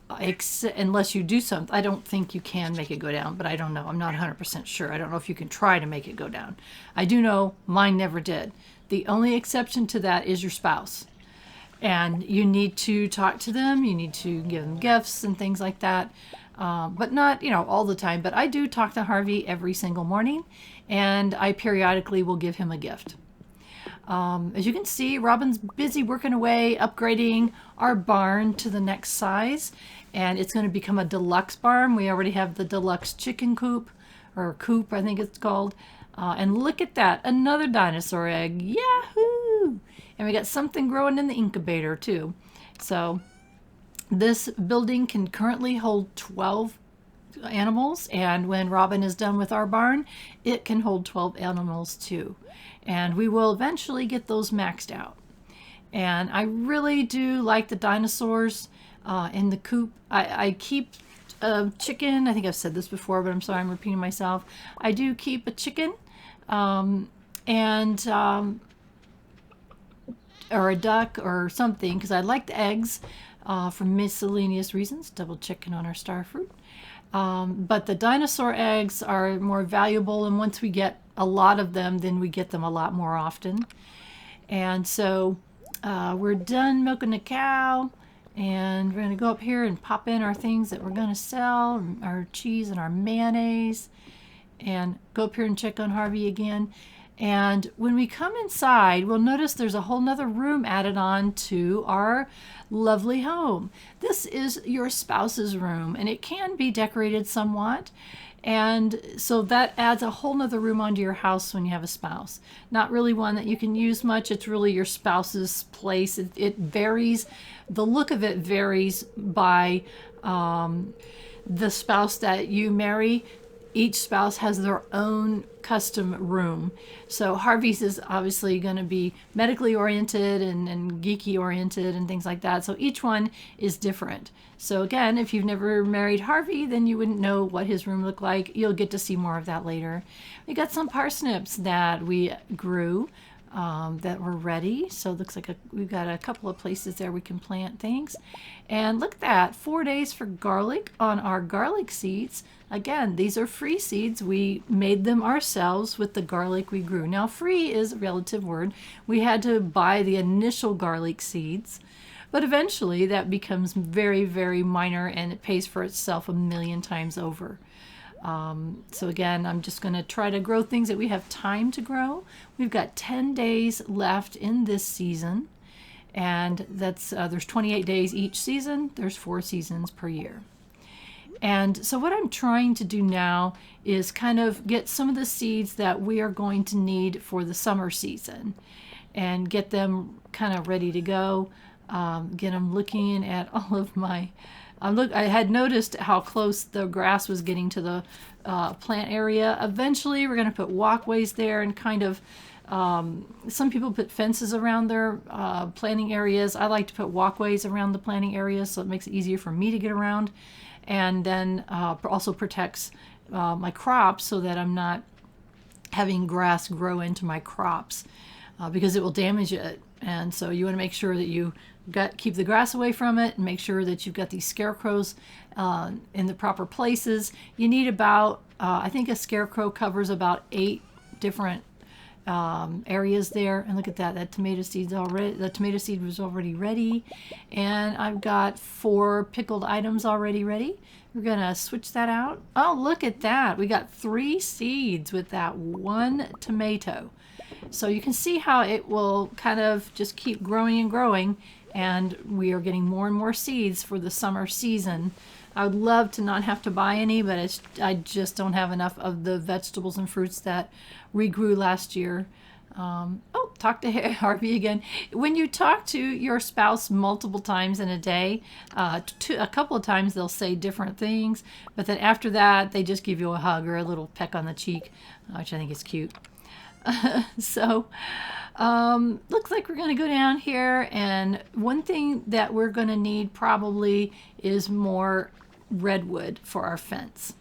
unless you do something. I don't think you can make it go down, but I don't know. I'm not 100% sure. I don't know if you can try to make it go down. I do know mine never did. The only exception to that is your spouse. And you need to talk to them. You need to give them gifts and things like that. But not, all the time. But I do talk to Harvey every single morning, and I periodically will give him a gift. As you can see, Robin's busy working away, upgrading our barn to the next size, and it's going to become a deluxe barn. We already have the deluxe chicken coop, or coop, I think it's called. And look at that, another dinosaur egg. Yahoo! And we got something growing in the incubator too. So this building can currently hold 12 animals, and when Robin is done with our barn, it can hold 12 animals too. And we will eventually get those maxed out. And I really do like the dinosaurs in the coop. I keep a chicken. I think I've said this before, but I'm sorry I'm repeating myself. I do keep a chicken, and or a duck or something, because I like the eggs for miscellaneous reasons. Double checking on our Starfruit. But the dinosaur eggs are more valuable, and once we get a lot of them, then we get them a lot more often. And so we're done milking the cow, and we're going to go up here and pop in our things that we're going to sell, our cheese and our mayonnaise, and go up here and check on Harvey again. And when we come inside, we'll notice there's a whole nother room added on to our lovely home. This is your spouse's room, and it can be decorated somewhat. And so that adds a whole nother room onto your house when you have a spouse. Not really one that you can use much. It's really your spouse's place. It varies. The look of it varies by the spouse that you marry. Each spouse has their own custom room. So Harvey's is obviously going to be medically oriented and geeky oriented and things like that. So each one is different. So again, if you've never married Harvey, then you wouldn't know what his room looked like. You'll get to see more of that later. We got some parsnips that we grew that were ready. So it looks like we've got a couple of places there we can plant things. And look at that, 4 days for garlic on our garlic seeds. Again, these are free seeds. We made them ourselves with the garlic we grew. Now, free is a relative word. We had to buy the initial garlic seeds, but eventually that becomes very, very minor, and it pays for itself a million times over. So again, I'm just going to try to grow things that we have time to grow. We've got 10 days left in this season, and that's there's 28 days each season. There's 4 seasons per year. And so what I'm trying to do now is kind of get some of the seeds that we are going to need for the summer season and get them kind of ready to go. Again, I'm looking at all of my... I had noticed how close the grass was getting to the plant area. Eventually, we're going to put walkways there and kind of... some people put fences around their planting areas. I like to put walkways around the planting areas so it makes it easier for me to get around. And then also protects my crops so that I'm not having grass grow into my crops because it will damage it. And so you want to make sure that you keep the grass away from it, and make sure that you've got these scarecrows in the proper places. You need about, I think a scarecrow covers about 8 different areas there. And look at that, the tomato seed was already ready, and I've got 4 pickled items already ready. We're gonna switch that out. Oh, look at that, we got 3 seeds with that 1 tomato. So you can see how it will kind of just keep growing and growing, and we are getting more and more seeds for the summer season. I would love to not have to buy any, but I just don't have enough of the vegetables and fruits that we grew last year. Talk to Harvey again. When you talk to your spouse multiple times in a day, a couple of times they'll say different things, but then after that, they just give you a hug or a little peck on the cheek, which I think is cute. So looks like we're going to go down here, and one thing that we're going to need probably is more redwood for our fence.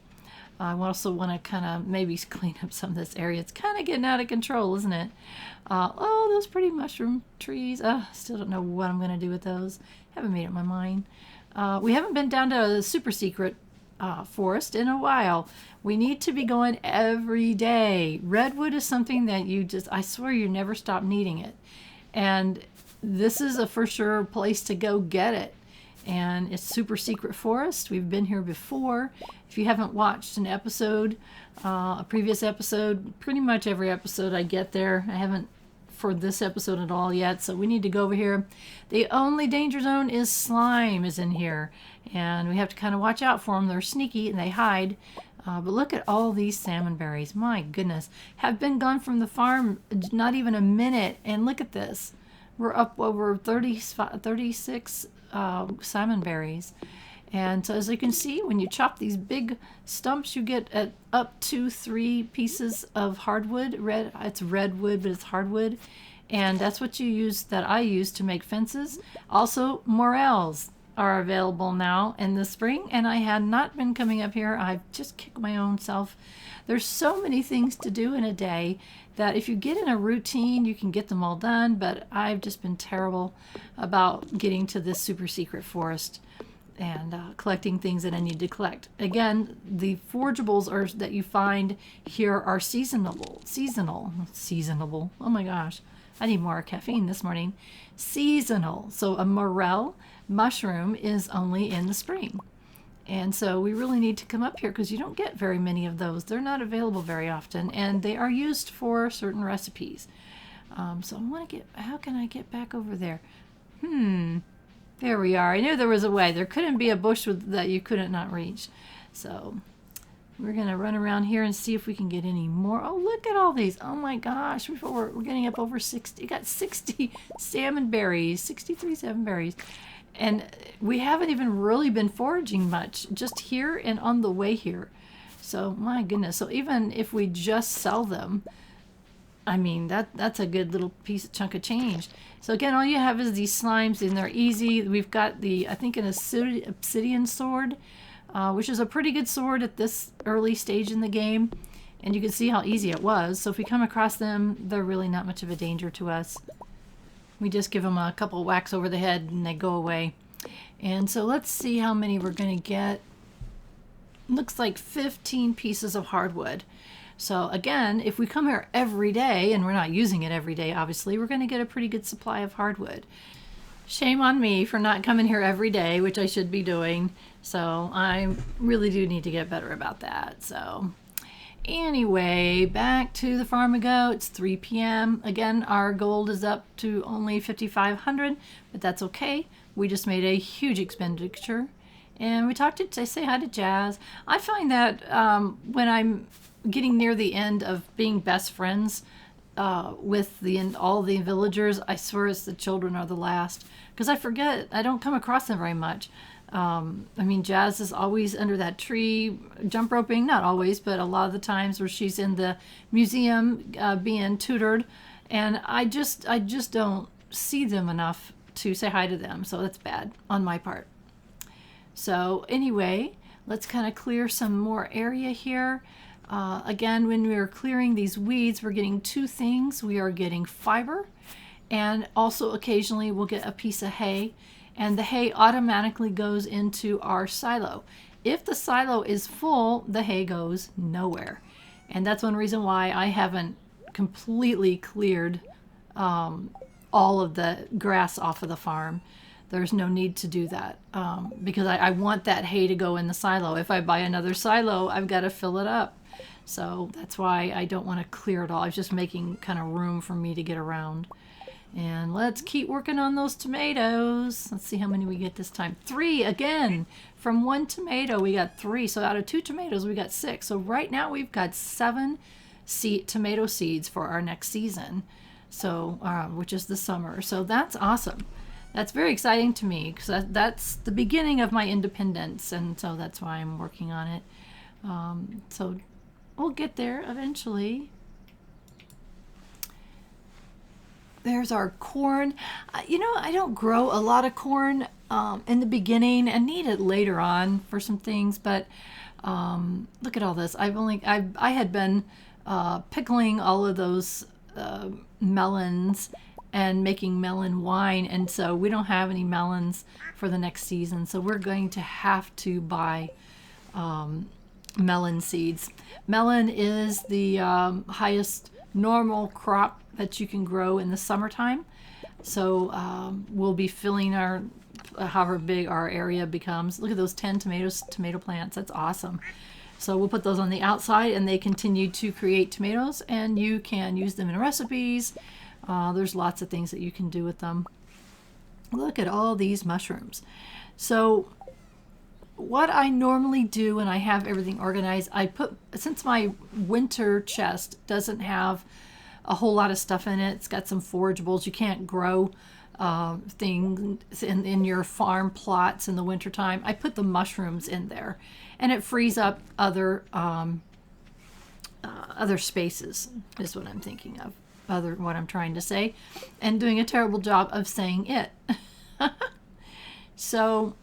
I also want to kind of maybe clean up some of this area. It's kind of getting out of control, isn't it? Oh, those pretty mushroom trees. Still don't know what I'm going to do with those. Haven't made up my mind. We haven't been down to the SuperSecret forest in a while. We need to be going every day. Redwood is something that I swear you never stop needing it. And this is a for sure place to go get it. And it's SuperSecret forest. We've been here before. If you haven't watched an episode, a previous episode, pretty much every episode I get there. I haven't for this episode at all yet, so we need to go over here. The only danger zone is slime is in here, and we have to kind of watch out for them. They're sneaky and they hide. But look at all these salmon berries. My goodness. Have been gone from the farm not even a minute, and look at this. We're up over 36 salmon berries. And so as you can see, when you chop these big stumps, you get up to 3 pieces of hardwood. It's redwood, but it's hardwood. And that's what I use to make fences. Also, morels. are available now in the spring, and I had not been coming up here. I've just kicked my own self. There's so many things to do in a day that if you get in a routine, you can get them all done, but I've just been terrible about getting to this super secret forest and collecting things that I need to collect. Again, the forageables that you find here are seasonable. Oh my gosh, I need more caffeine this morning. Seasonal. So a morel mushroom is only in the spring. And so we really need to come up here because you don't get very many of those. They're not available very often, and they are used for certain recipes. So I want to get, how can I get back over there? There we are. I knew there was a way. There couldn't be a bush that you couldn't not reach. So we're going to run around here and see if we can get any more. Oh, look at all these. Oh my gosh. We're getting up over 60. We got 60 salmon berries, 63 salmon berries. And we haven't even really been foraging much, just here and on the way here. So my goodness. So even if we just sell them, I mean, that's a good little chunk of change. So again, all you have is these slimes, and they're easy. We've got I think an obsidian sword, which is a pretty good sword at this early stage in the game. And you can see how easy it was. So if we come across them, they're really not much of a danger to us. We just give them a couple whacks over the head and they go away. And so let's see how many we're going to get. Looks like 15 pieces of hardwood. So again, if we come here every day, and we're not using it every day, obviously, we're going to get a pretty good supply of hardwood. Shame on me for not coming here every day, which I should be doing. So I really do need to get better about that. So anyway, back to the farm we go. It's 3 p.m. Again, our gold is up to only 5,500, but that's okay. We just made a huge expenditure. And we talked to, I say hi to Jazz. I find that when I'm getting near the end of being best friends with all the villagers, I swear it's the children are the last. Because I forget, I don't come across them very much. I mean, Jazz is always under that tree, jump roping, not always, but a lot of the times where she's in the museum being tutored. And I just don't see them enough to say hi to them. So that's bad on my part. So anyway, let's kind of clear some more area here. Again, when we are clearing these weeds, we're getting two things. We are getting fiber, and also occasionally we'll get a piece of hay, and the hay automatically goes into our silo. If the silo is full, the hay goes nowhere. And that's one reason why I haven't completely cleared all of the grass off of the farm. There's no need to do that because I want that hay to go in the silo. If I buy another silo, I've got to fill it up. So that's why I don't want to clear it all. It's just making kind of room for me to get around. And let's keep working on those tomatoes. Let's see how many we get this time. 3 again. From 1 tomato, we got 3. So out of 2 tomatoes, we got 6. So right now we've got 7 tomato seeds for our next season. So, which is the summer. So that's awesome. That's very exciting to me because that's the beginning of my independence. And so that's why I'm working on it. So we'll get there eventually. There's our corn. You know, I don't grow a lot of corn in the beginning. I need it later on for some things, but look at all this. I had been pickling all of those melons and making melon wine, and so we don't have any melons for the next season, so we're going to have to buy melon seeds. Melon is the highest normal crop that you can grow in the summertime. So we'll be filling our, however big our area becomes. Look at those 10 tomato plants. That's awesome. So we'll put those on the outside and they continue to create tomatoes, and you can use them in recipes. There's lots of things that you can do with them. Look at all these mushrooms. So what I normally do when I have everything organized, since my winter chest doesn't have a whole lot of stuff in it, it's got some forageables. You can't grow things in your farm plots in the wintertime. I put the mushrooms in there, and it frees up other spaces, is what I'm thinking of. What I'm trying to say, and doing a terrible job of saying it. So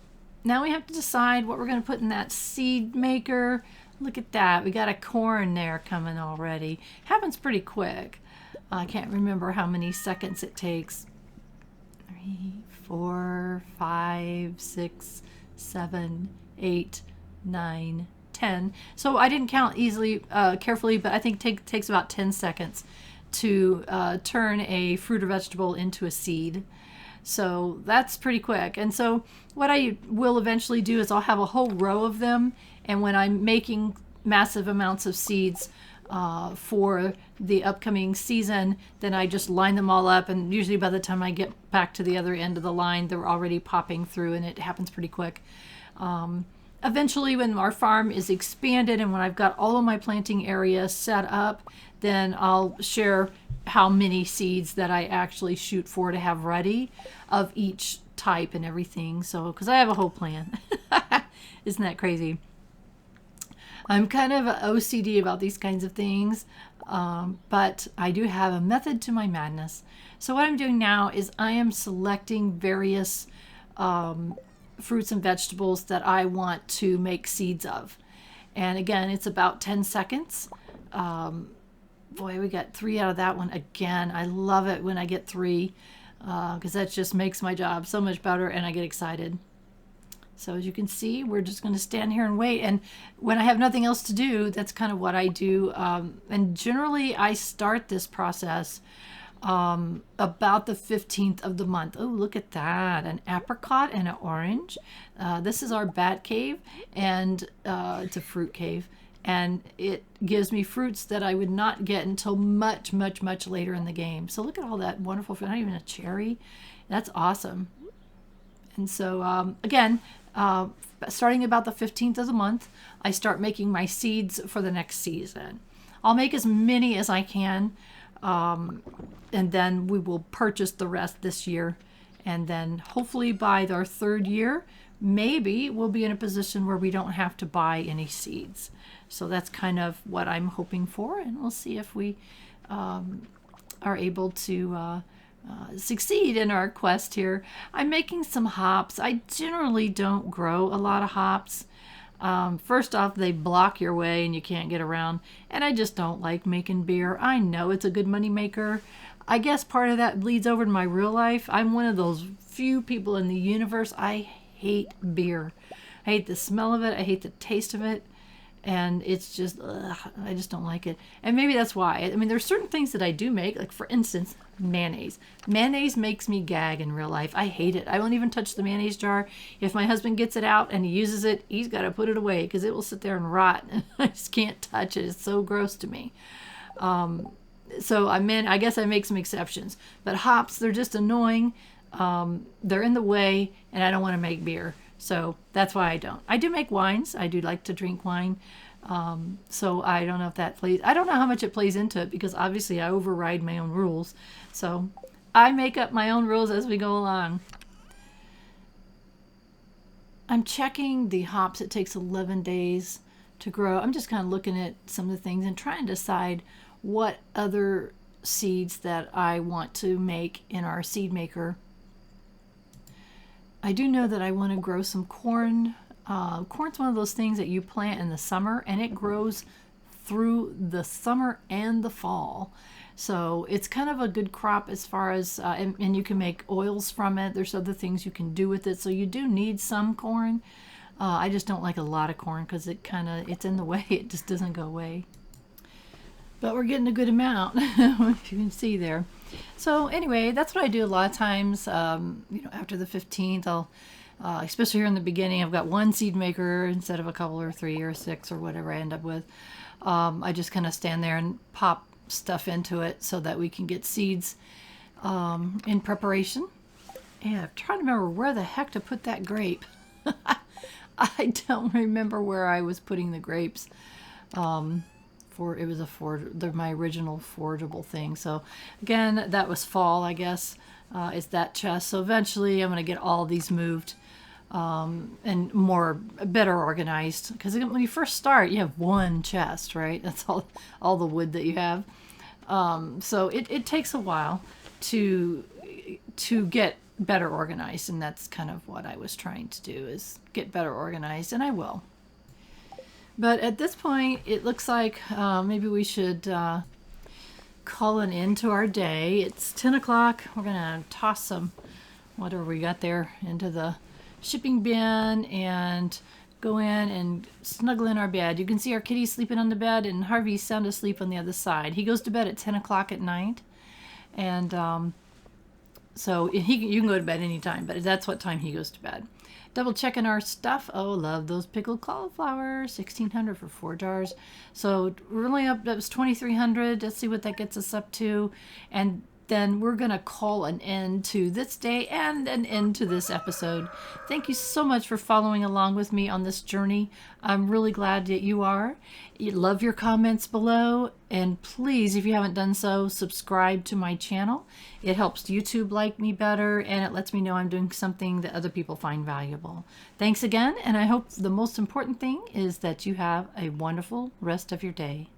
now we have to decide what we're going to put in that seed maker. Look at that. We got a corn there coming already. Happens pretty quick. I can't remember how many seconds it takes. 3, 4, 5, 6, 7, 8, 9, 10. So I didn't count carefully, but I think it takes about 10 seconds to turn a fruit or vegetable into a seed. So that's pretty quick. And so what I will eventually do is I'll have a whole row of them. And when I'm making massive amounts of seeds for the upcoming season, then I just line them all up. And usually by the time I get back to the other end of the line, they're already popping through, and it happens pretty quick. Eventually, when our farm is expanded and when I've got all of my planting area set up, then I'll share how many seeds that I actually shoot for to have ready of each type and everything. So, because I have a whole plan. Isn't that crazy? I'm kind of OCD about these kinds of things, but I do have a method to my madness. So what I'm doing now is I am selecting various fruits and vegetables that I want to make seeds of. And again, it's about 10 seconds. Boy, we got 3 out of that one again. I love it when I get 3 because that just makes my job so much better and I get excited. So as you can see, we're just going to stand here and wait. And when I have nothing else to do, that's kind of what I do. And generally, I start this process about the 15th of the month. Oh, look at that. An apricot and an orange. This is our bat cave, and it's a fruit cave. And it gives me fruits that I would not get until much, much, much later in the game. So look at all that wonderful fruit. Not even a cherry. That's awesome. And so, again, starting about the 15th of the month, I start making my seeds for the next season. I'll make as many as I can, and then we will purchase the rest this year. And then hopefully by our 3rd year, maybe we'll be in a position where we don't have to buy any seeds. So that's kind of what I'm hoping for, and we'll see if we are able to succeed in our quest here. I'm making some hops. I generally don't grow a lot of hops. First off, they block your way and you can't get around, and I just don't like making beer. I know it's a good money maker. I guess part of that bleeds over to my real life. I'm one of those few people in the universe. I hate beer. I hate the smell of it. I hate the taste of it. And it's just, I just don't like it. And maybe that's why. I mean, there's certain things that I do make, like for instance, mayonnaise. Mayonnaise makes me gag in real life. I hate it. I won't even touch the mayonnaise jar. If my husband gets it out and he uses it, he's got to put it away because it will sit there and rot. And I just can't touch it. It's so gross to me. So I guess I make some exceptions. But hops, they're just annoying. They're in the way, and I don't want to make beer. So that's why I don't. I do make wines. I do like to drink wine. So I don't know if that plays. I don't know how much it plays into it because obviously I override my own rules. So I make up my own rules as we go along. I'm checking the hops. It takes 11 days to grow. I'm just kind of looking at some of the things and trying to decide what other seeds that I want to make in our seed maker. I do know that I want to grow some corn. Corn's one of those things that you plant in the summer and it grows through the summer and the fall. So it's kind of a good crop as far as, and you can make oils from it. There's other things you can do with it. So you do need some corn. I just don't like a lot of corn because it's in the way. It just doesn't go away. But we're getting a good amount, if you can see there. So anyway, that's what I do a lot of times. After the 15th, I'll, especially here in the beginning, I've got one seed maker instead of a couple or 3 or 6 or whatever I end up with. I just kind of stand there and pop stuff into it so that we can get seeds in preparation. And I'm trying to remember where the heck to put that grape. I don't remember where I was putting the grapes. It was my original forgeable thing. So again, that was fall, I guess, is that chest. So eventually I'm going to get all these moved and better organized. Because when you first start, you have one chest, right? That's all the wood that you have. So it takes a while to get better organized, and that's kind of what I was trying to do, is get better organized, and I will. But at this point, it looks like maybe we should call an end to our day. It's 10 o'clock. We're going to toss some whatever we got there into the shipping bin and go in and snuggle in our bed. You can see our kitty sleeping on the bed, and Harvey's sound asleep on the other side. He goes to bed at 10 o'clock at night, and so you can go to bed anytime, but that's what time he goes to bed. Double checking our stuff. Oh, love those pickled cauliflower. 1,600 for 4 jars. So we're only up, that was 2,300. Let's see what that gets us up to. And then we're going to call an end to this day and an end to this episode. Thank you so much for following along with me on this journey. I'm really glad that you are. You love your comments below. And please, if you haven't done so, subscribe to my channel. It helps YouTube like me better, and it lets me know I'm doing something that other people find valuable. Thanks again, and I hope the most important thing is that you have a wonderful rest of your day.